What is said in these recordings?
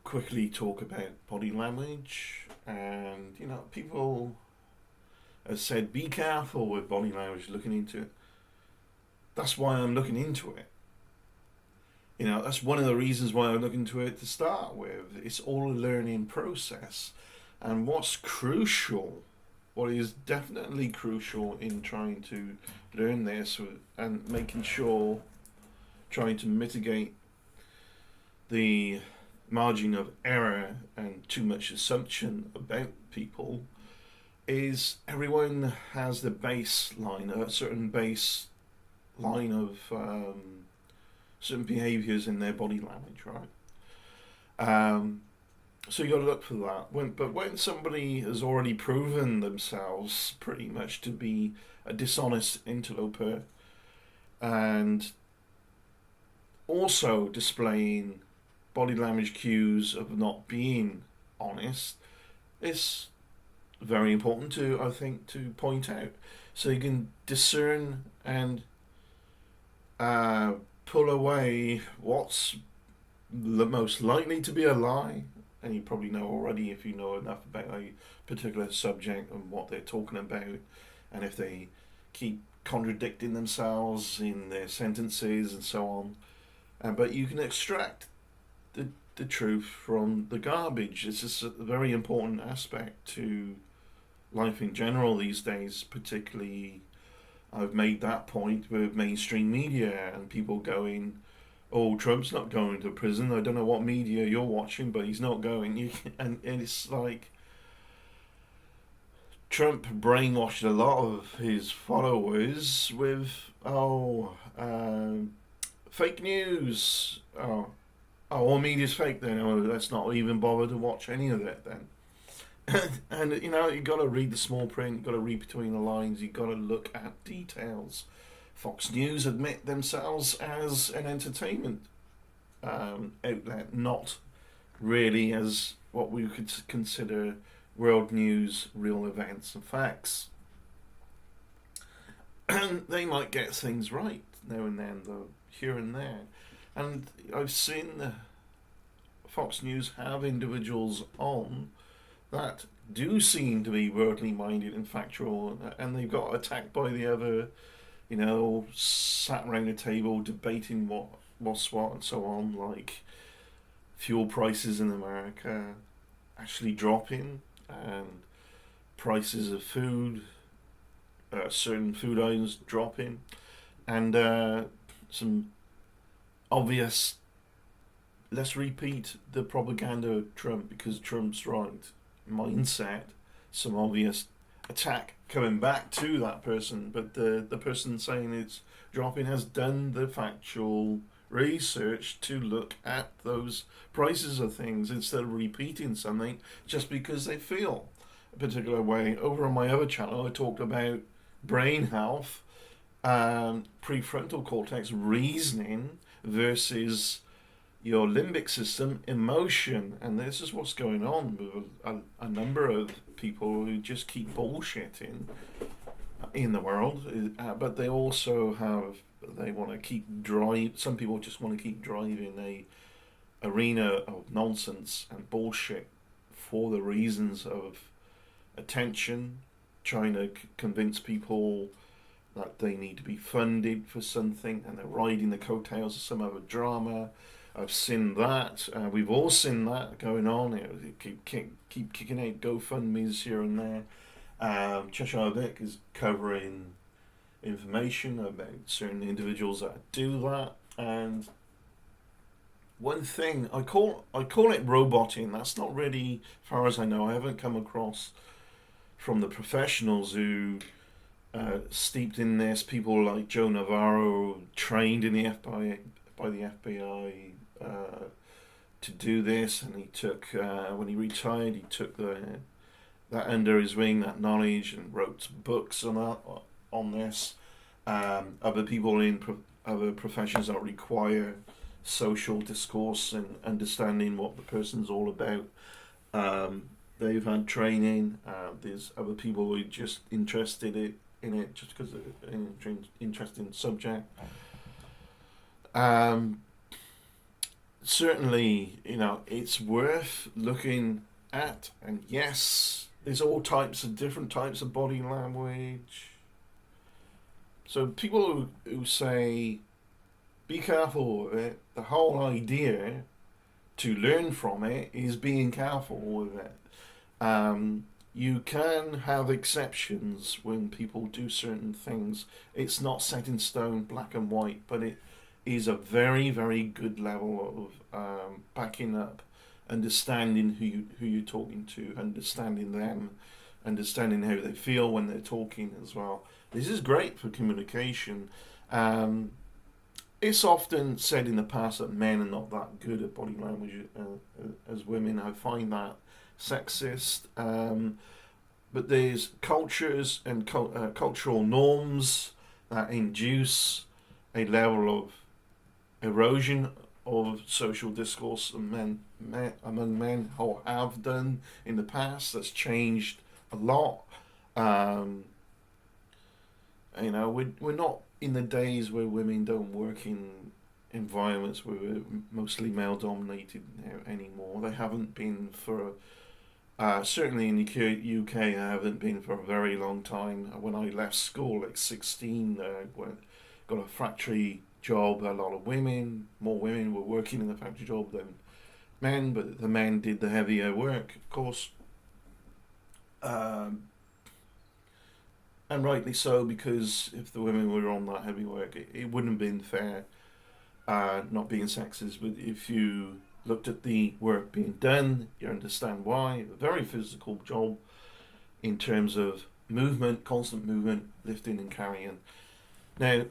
quickly talk about body language, and people have said be careful with body language. Looking into it, that's why I'm looking into it. That's one of the reasons why I'm looking into it to start with. It's all a learning process, and what's crucial, what is definitely crucial in trying to learn this and making sure, trying to mitigate the margin of error and too much assumption about people, is everyone has the baseline, a certain baseline of certain behaviours in their body language, right? So you got to look for that. When somebody has already proven themselves pretty much to be a dishonest interloper, and also displaying body language cues of not being honest, it's very important to, I think, to point out, so you can discern and uh, pull away what's the most likely to be a lie. And you probably know already, if you know enough about a particular subject and what they're talking about, and if they keep contradicting themselves in their sentences and so on. But you can extract the truth from the garbage. It's just a very important aspect to life in general these days, particularly. I've made that point with mainstream media and people going, "Oh, Trump's not going to prison. I don't know what media you're watching, but he's not going." And it's like Trump brainwashed a lot of his followers with, fake news. All media's fake then. Oh, let's not even bother to watch any of it then. And you got to read the small print. You got to read between the lines. You got to look at details. Fox News admit themselves as an entertainment outlet, not really as what we could consider world news, real events and facts. And they might get things right now and then, though, here and there. And I've seen Fox News have individuals on that do seem to be worldly minded and factual, and they've got attacked by the other, sat around a table debating what's what and so on, like fuel prices in America actually dropping, and prices of food, certain food items dropping, and some obvious, let's repeat the propaganda of Trump because Trump's right mindset, some obvious attack coming back to that person, but the person saying it's dropping has done the factual research to look at those prices of things instead of repeating something just because they feel a particular way. Over on my other channel, I talked about brain health, prefrontal cortex reasoning versus your limbic system emotion, and this is what's going on with a number of people who just keep bullshitting in the world, but they also they want to keep some people just want to keep driving a arena of nonsense and bullshit for the reasons of attention, trying to convince people that they need to be funded for something, and they're riding the coattails of some other drama. I've seen that. We've all seen that going on. Keep kicking out GoFundMe's here and there. Cheshire Vic is covering information about certain individuals that do that. And one thing I call it roboting. That's not really, as far as I know, I haven't come across from the professionals who steeped in this. People like Joe Navarro, trained in the FBI by the FBI to do this, and he took when he retired, he took that under his wing, that knowledge, and wrote books on this. Other people in other professions that require social discourse and understanding what the person's all about. They've had training. There's other people who are just interested in it just because they're an interesting subject. certainly, it's worth looking at. And yes, there's all types of different types of body language. So people who say, be careful with it, the whole idea to learn from it is being careful with it. You can have exceptions when people do certain things. It's not set in stone, black and white, but it is a very, very good level of backing up, understanding who you're talking to, understanding them, understanding how they feel when they're talking as well. This is great for communication. It's often said in the past that men are not that good at body language as women. I find that sexist. But there's cultures and cultural norms that induce a level of erosion of social discourse among men, or have done in the past. That's changed a lot. We're not in the days where women don't work in environments where we're mostly male dominated now anymore. They haven't been for certainly in the UK, I haven't been for a very long time. When I left school at 16, got a factory job. A lot of women, more women were working in the factory job than men, but the men did the heavier work, of course. And rightly so, because if the women were on that heavy work, it wouldn't have been fair, not being sexist, but if you looked at the work being done, you understand why. A very physical job in terms of movement, constant movement, lifting and carrying. Now,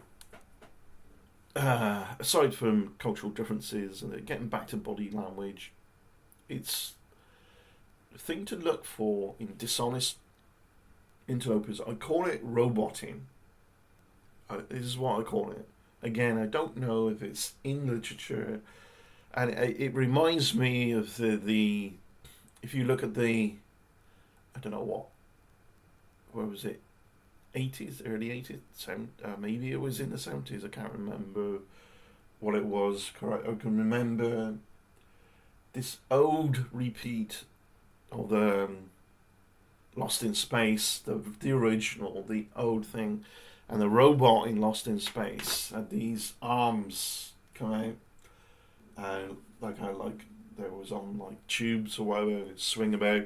aside from cultural differences and getting back to body language, it's a thing to look for in dishonest interlopers. I call it roboting. This is what I call it. Again, I don't know if it's in literature, and it reminds me of the if you look at I don't know where was it, 80s, early 80s, maybe it was in the 70s, I can't remember what it was. I can remember this old repeat of the Lost in Space, the original, the old thing, and the robot in Lost in Space had these arms come out, like there was on like tubes or whatever, swing about.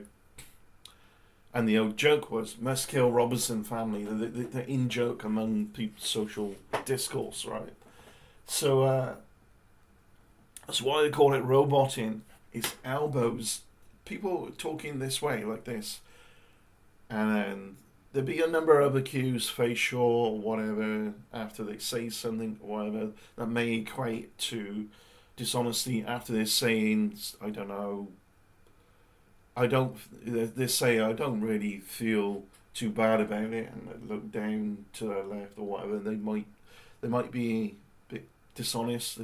And the old joke was, must kill Robinson family, the in joke among people's social discourse, right? So that's why they call it roboting. It's elbows, people talking this way, like this, and then there'd be a number of other cues, facial or whatever, after they say something or whatever, that may equate to dishonesty after they're saying, I don't know, they say, I don't really feel too bad about it, and they look down to their left or whatever, they might be a bit dishonest.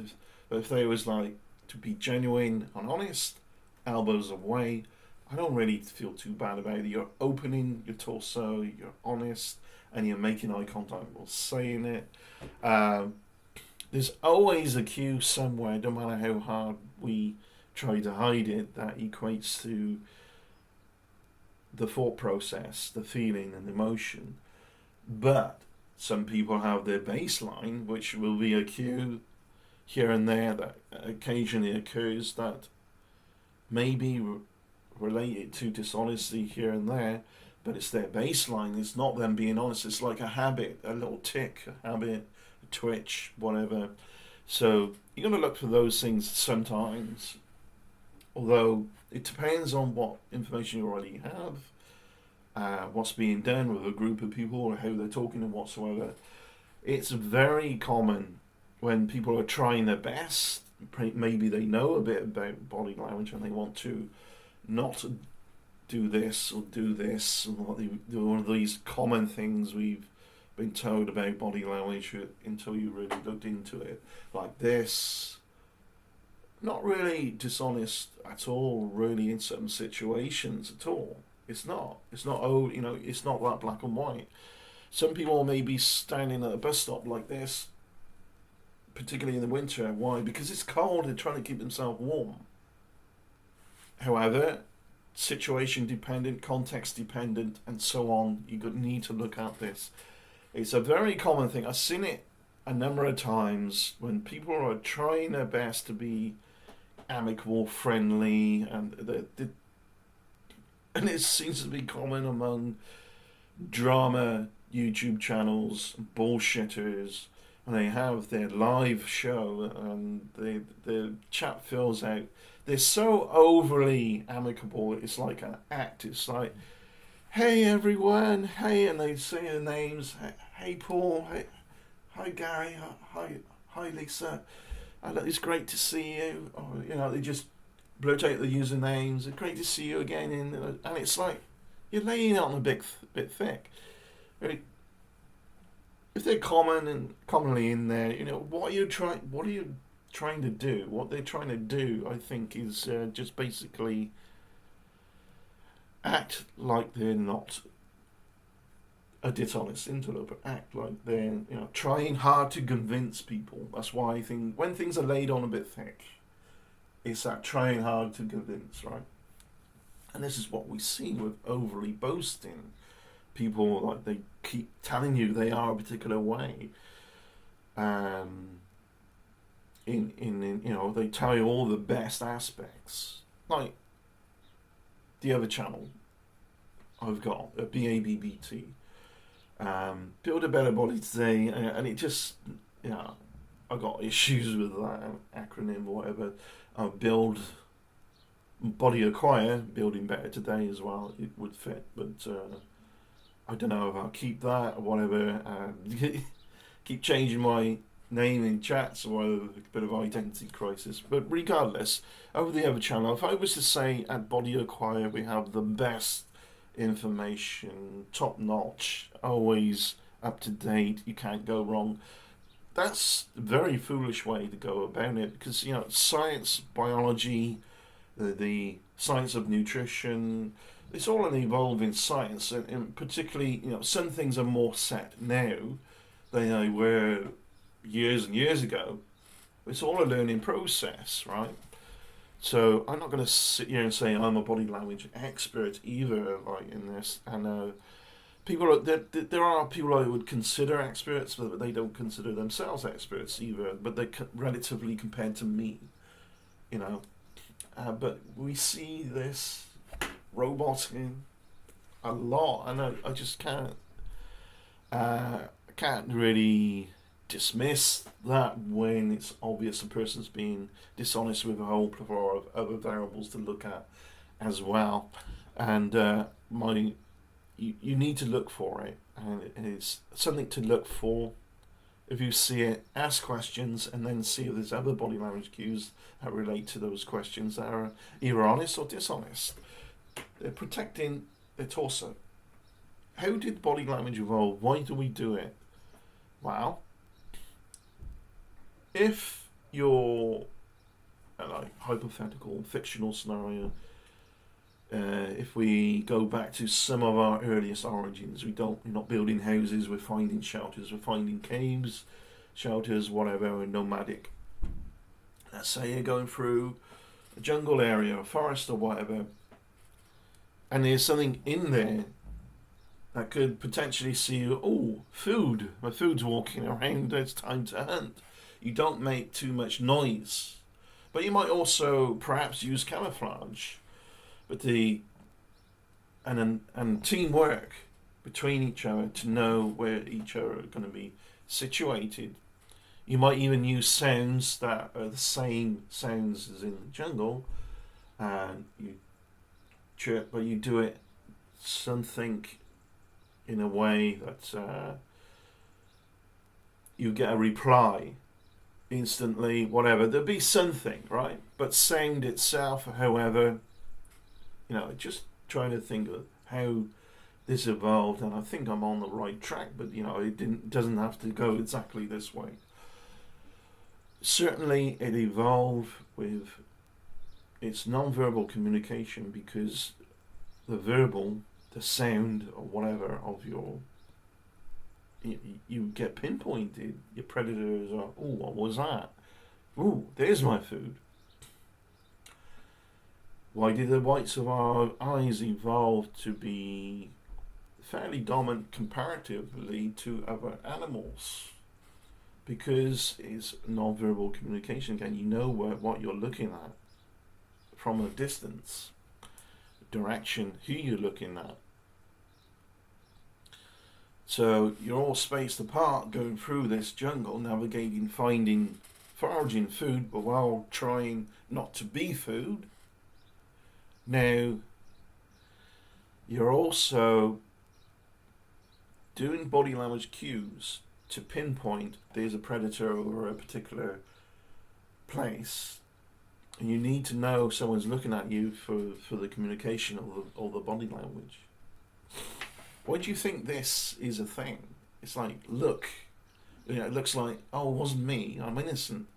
But if they was like, to be genuine and honest, elbows away, I don't really feel too bad about it. You're opening your torso, you're honest, and you're making eye contact while saying it. There's always a cue somewhere, no matter how hard we try to hide it, that equates to the thought process, the feeling and emotion. But some people have their baseline, which will be a cue here and there that occasionally occurs that may be related to dishonesty here and there, but it's their baseline. It's not them being honest. It's like a habit, a little tick, a habit, a twitch, whatever. So you're going to look for those things sometimes, although it depends on what information you already have, what's being done with a group of people, or how they're talking and whatsoever. It's very common when people are trying their best, maybe they know a bit about body language and they want to not do this or do this, one of these common things we've been told about body language until you really looked into it, like this. Not really dishonest at all, really, in some situations at all. It's not. It's not. Oh, it's not that black and white. Some people may be standing at a bus stop like this, particularly in the winter. Why? Because it's cold. They're trying to keep themselves warm. However, situation dependent, context dependent, and so on. You need to look at this. It's a very common thing. I've seen it a number of times when people are trying their best to be amicable, friendly, and it seems to be common among drama YouTube channels, bullshitters, and they have their live show and the chat fills out. They're so overly amicable. It's like an act. It's like, hey everyone, hey, and they say their names. Hey Paul, hey, hi Gary, hi Lisa. It's great to see you. Or, they just blurt out the usernames. It's great to see you again. And it's like you're laying it on a bit thick. Right? If they're commonly in there, what are you trying to do? What they're trying to do, I think, is just basically act like they're not a dishonest interloper. Act like they're trying hard to convince people. That's why I think when things are laid on a bit thick, it's that trying hard to convince, right? And this is what we see with overly boasting. People, like, they keep telling you they are a particular way. They tell you all the best aspects. Like the other channel I've got, a BABBT, Build a Better Body Today, and it just, I got issues with that acronym or whatever. Build Body Acquire, Building Better Today as well. It would fit, but I don't know if I'll keep that or whatever. Keep changing my name in chats or whatever, a bit of identity crisis. But regardless, over the other channel, if I was to say at Body Acquire we have the best information, top notch, always up to date, you can't go wrong. That's a very foolish way to go about it because science, biology, the science of nutrition, it's all an evolving science, and particularly some things are more set now than they were years and years ago. It's all a learning process, right? So I'm not going to sit here and say I'm a body language expert either, like in this. And there are people I would consider experts, but they don't consider themselves experts either. But they're relatively compared to me, But we see this roboting a lot, and I just can't really dismiss that when it's obvious a person's being dishonest with a whole plethora of other variables to look at as well. And you need to look for it, and it's something to look for. If you see it, ask questions, and then see if there's other body language cues that relate to those questions that are either honest or dishonest. They're protecting their torso. How did body language evolve? Why do we do it? Well, if you're hypothetical, fictional scenario, if we go back to some of our earliest origins, we're not building houses, we're finding shelters, we're finding caves, shelters, whatever, we're nomadic. Let's say you're going through a jungle area, a forest or whatever, and there's something in there that could potentially see you, food, my food's walking around, it's time to hunt. You don't make too much noise. But you might also perhaps use camouflage. But and teamwork between each other to know where each other are going to be situated. You might even use sounds that are the same sounds as in the jungle. And you chirp, but you do it something in a way that you get a reply instantly, whatever. There'll be something, right? But sound itself, however, just trying to think of how this evolved, and I think I'm on the right track, but it doesn't have to go exactly this way. Certainly it evolved with its non-verbal communication, because the verbal, the sound or whatever of your you get pinpointed. Your predators are, oh, what was that? Oh, there's my food. Why did the whites of our eyes evolve to be fairly dominant comparatively to other animals? Because it's non-verbal communication. Again, you know what you're looking at from a distance, direction, who you're looking at. So you're all spaced apart, going through this jungle, navigating, finding, foraging food, but while trying not to be food. Now, you're also doing body language cues to pinpoint there's a predator over a particular place. And you need to know someone's looking at you for the communication or the body language. Why do you think this is a thing? It's like, look, it looks like, oh, it wasn't me, I'm innocent.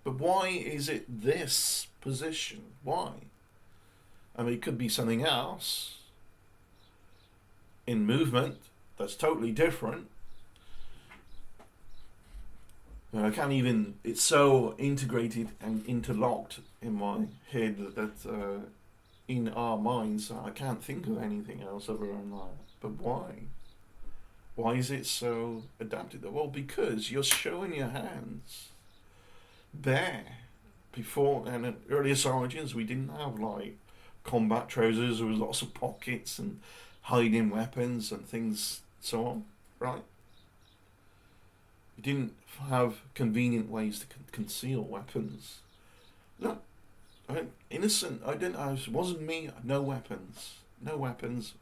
But why is it this position? Why? I mean, it could be something else in movement that's totally different. I can't even, it's so integrated and interlocked in my head that in our minds, I can't think of anything else other than that. But why? Why is it so adapted? Well, because you're showing your hands bare. Before, and in earliest origins, we didn't have like combat trousers. There was lots of pockets and hiding weapons and things, so on, right? You didn't have convenient ways to conceal weapons. Look, I'm innocent. It wasn't me. No weapons. No weapons.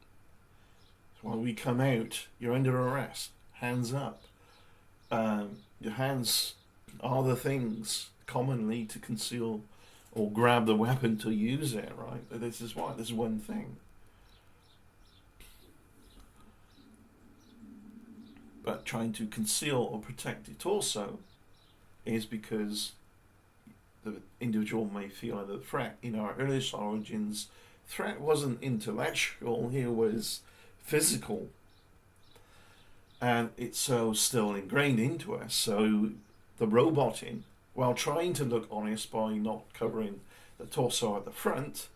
While we come out, you're under arrest. Hands up. Your hands are the things commonly to conceal or grab the weapon to use it, right? This is why. This is one thing. But trying to conceal or protect it also is because the individual may feel under threat. In our earliest origins, threat wasn't intellectual, it was physical. And it's so still ingrained into us. So the roboting, while trying to look honest by not covering the torso at the front,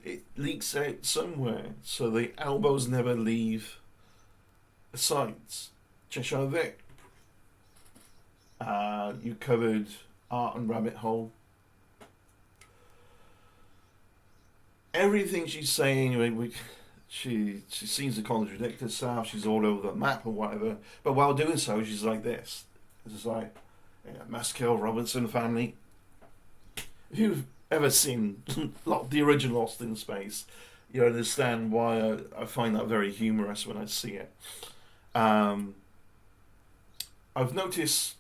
it leaks out somewhere. So the elbows never leave the sides. Cheshire Vic. You covered Art and Rabbit Hole. Everything she's saying, she seems to contradict herself. She's all over the map or whatever. But while doing so, she's like this. It's like, Maskell Robinson family. If you've ever seen the original Lost in Space, you understand why I find that very humorous when I see it. I've noticed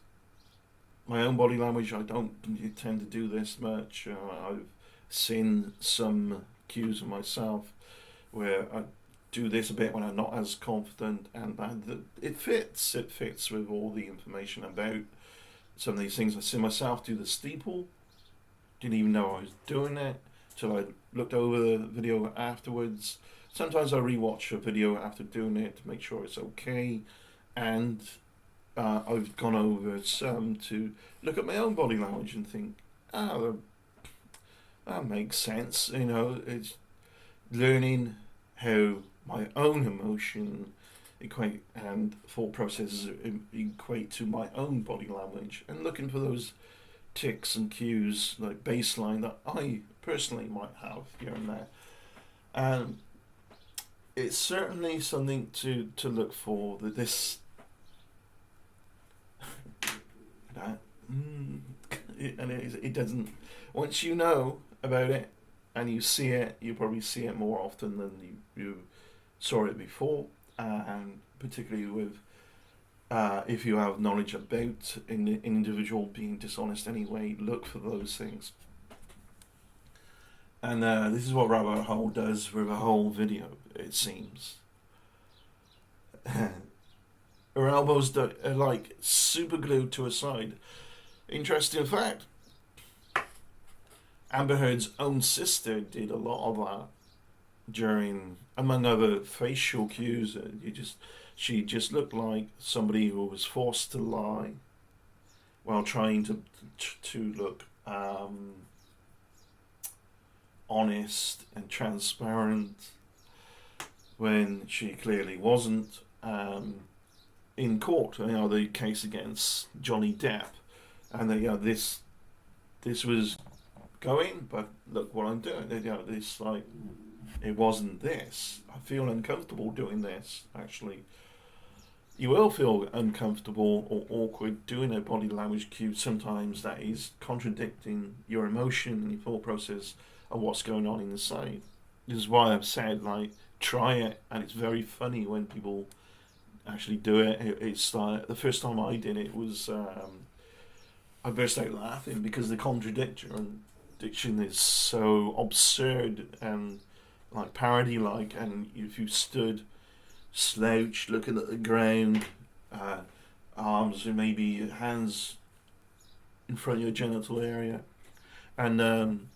my own body language. I don't tend to do this much. I've seen some cues of myself where I do this a bit when I'm not as confident, and it fits. It fits with all the information about some of these things. I see myself do the steeple. Didn't even know I was doing it till I looked over the video afterwards. Sometimes I rewatch a video after doing it to make sure it's okay, and I've gone over some to look at my own body language and think, that makes sense. It's learning how my own emotion equate and thought processes equate to my own body language, and looking for those ticks and cues, like baseline, that I personally might have here and there. And it's certainly something to look for, that this and it doesn't, once you know about it and you see it, you probably see it more often than you saw it before, and particularly with if you have knowledge about an individual being dishonest anyway, look for those things. And this is what Rabbit Hole does with a whole video, it seems. Her elbows are like super glued to her side. Interesting fact, Amber Heard's own sister did a lot of that during, among other facial cues. She just looked like somebody who was forced to lie while trying to look honest and transparent when she clearly wasn't. In court, the case against Johnny Depp, and this was going, but look what I'm doing. This like it wasn't this. I feel uncomfortable doing this. Actually, you will feel uncomfortable or awkward doing a body language cue sometimes that is contradicting your emotion and your thought process of what's going on inside. This is why I've said, like, try it, and it's very funny when people actually do it. It's like the first time I did it was I burst out laughing because the contradiction is so absurd and like parody like, and if you stood slouched looking at the ground, arms or maybe hands in front of your genital area, and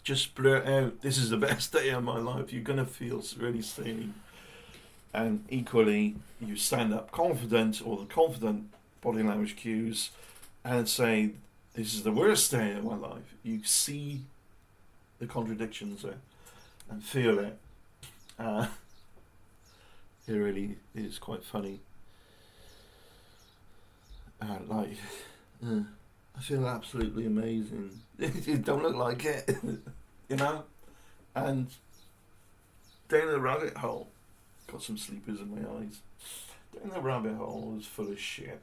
just blurt out, "This is the best day of my life," you're gonna feel really silly. And equally, you stand up confident, or the confident body language cues, and say, "This is the worst day of my life." You see the contradictions there and feel it. It really is quite funny. I feel absolutely amazing. You don't look like it, And down the rabbit hole, got some sleepers in my eyes. Down the rabbit hole is full of shit.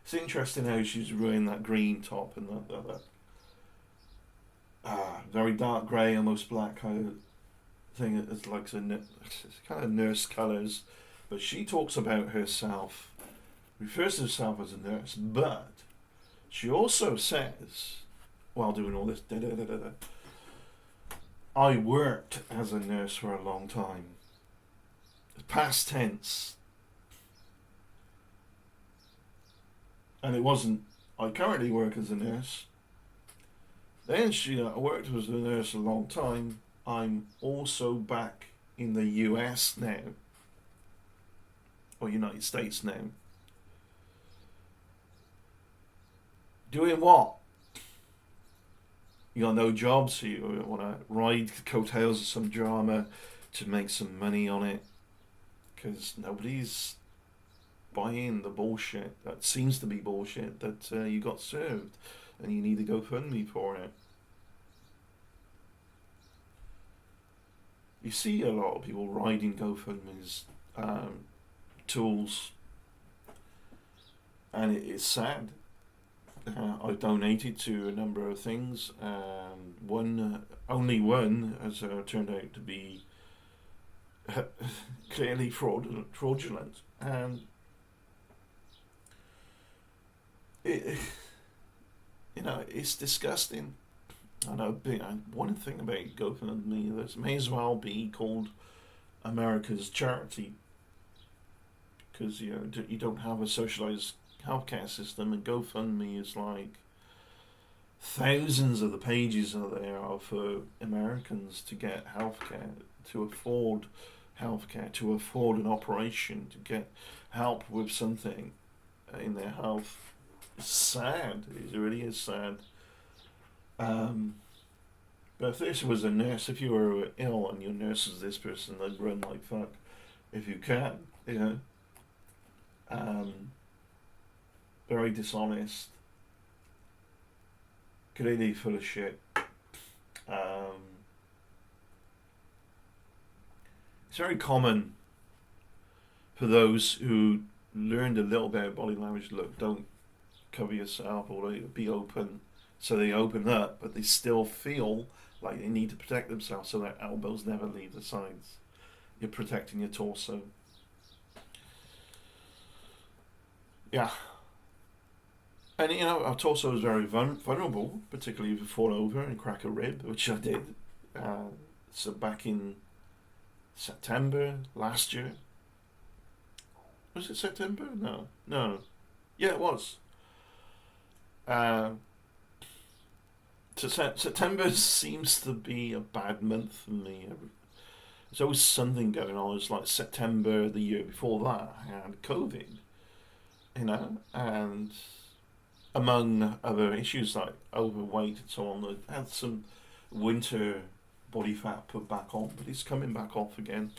It's interesting how she's wearing that green top and that very dark grey, almost black kind of thing. It's like it's kind of nurse colours, but she talks about herself, refers to herself as a nurse, but she also says, while doing all this, "I worked as a nurse for a long time." Past tense. And it wasn't, "I currently work as a nurse." Then she worked as a nurse a long time. "I'm also back in the US now." Or United States now. Doing what? You got no job, so you want to ride the coattails of some drama to make some money on it. Because nobody's buying the bullshit that seems to be bullshit that you got served, and you need to GoFundMe for it. You see a lot of people riding GoFundMe's tools, and it is sad. I've donated to a number of things. Only one has turned out to be clearly fraudulent, and it's disgusting. I know. One thing about GoFundMe, this may as well be called America's charity, because you don't have a socialized healthcare system, and GoFundMe is like thousands of the pages are there for Americans to get healthcare, to afford healthcare, to afford an operation, to get help with something in their health. It's sad. It really is sad. But if this was a nurse, if you were ill and your nurse is this person, they'd run like fuck. If you can, very dishonest, clearly full of shit. It's very common for those who learned a little bit of body language. Look, don't cover yourself, or be open. So they open up, but they still feel like they need to protect themselves, so their elbows never leave the sides. You're protecting your torso. Yeah. And our torso is very vulnerable, particularly if you fall over and crack a rib, which I did. So back in September last year. Was it September? No. Yeah, it was. September seems to be a bad month for me. There's always something going on. It's like September the year before that, I had COVID, and among other issues like overweight and so on, I had some winter body fat put back on, but it's coming back off again.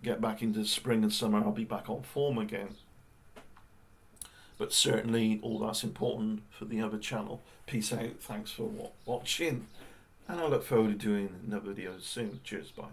Get back into spring and summer, I'll be back on form again. But certainly, all that's important for the other channel. Peace out. Thanks for watching. And I look forward to doing another video soon. Cheers. Bye.